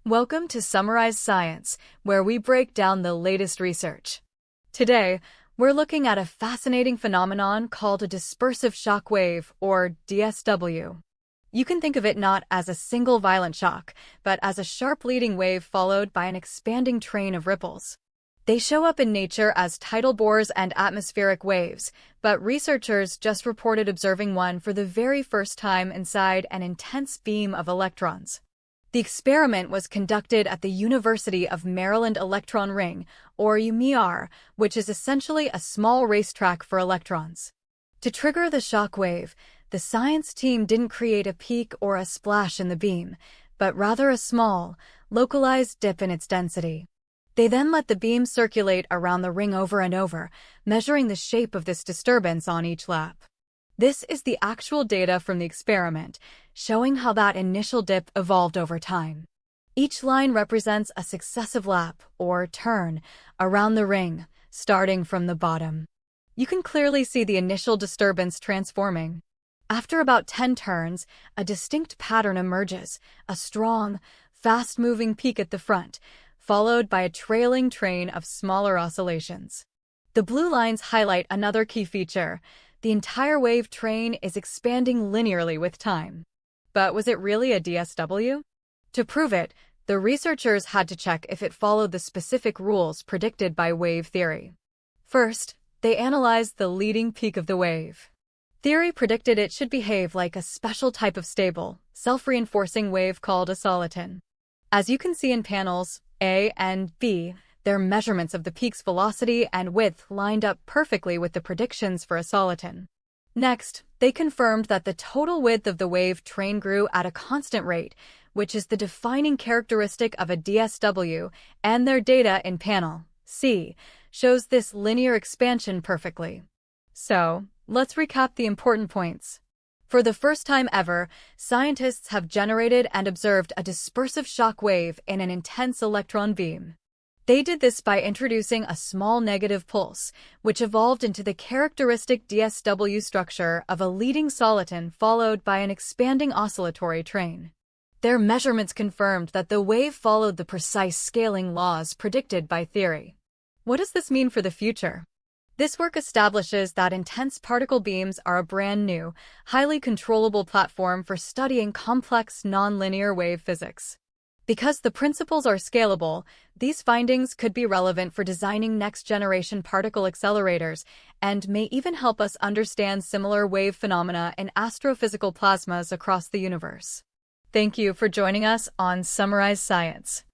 Welcome to Summarize Science, where we break down the latest research. Today, we're looking at a fascinating phenomenon called a dispersive shock wave, or DSW. You can think of it not as a single violent shock, but as a sharp leading wave followed by an expanding train of ripples. They show up in nature as tidal bores and atmospheric waves, but researchers just reported observing one for the very first time inside an intense beam of electrons. The experiment was conducted at the University of Maryland Electron Ring, or UMER, which is essentially a small racetrack for electrons. To trigger the shock wave, the science team didn't create a peak or a splash in the beam, but rather a small, localized dip in its density. They then let the beam circulate around the ring over and over, measuring the shape of this disturbance on each lap. This is the actual data from the experiment, showing how that initial dip evolved over time. Each line represents a successive lap, or turn, around the ring, starting from the bottom. You can clearly see the initial disturbance transforming. After about 10 turns, a distinct pattern emerges, a strong, fast-moving peak at the front, followed by a trailing train of smaller oscillations. The blue lines highlight another key feature. The entire wave train is expanding linearly with time. But was it really a DSW? To prove it, the researchers had to check if it followed the specific rules predicted by wave theory. First, they analyzed the leading peak of the wave. Theory predicted it should behave like a special type of stable, self-reinforcing wave called a soliton. As you can see in panels A and B, their measurements of the peak's velocity and width lined up perfectly with the predictions for a soliton. Next, they confirmed that the total width of the wave train grew at a constant rate, which is the defining characteristic of a DSW, and their data in panel C shows this linear expansion perfectly. So, let's recap the important points. For the first time ever, scientists have generated and observed a dispersive shock wave in an intense electron beam. They did this by introducing a small negative pulse, which evolved into the characteristic DSW structure of a leading soliton followed by an expanding oscillatory train. Their measurements confirmed that the wave followed the precise scaling laws predicted by theory. What does this mean for the future? This work establishes that intense particle beams are a brand new, highly controllable platform for studying complex nonlinear wave physics. Because the principles are scalable, these findings could be relevant for designing next-generation particle accelerators and may even help us understand similar wave phenomena in astrophysical plasmas across the universe. Thank you for joining us on Summarize Science.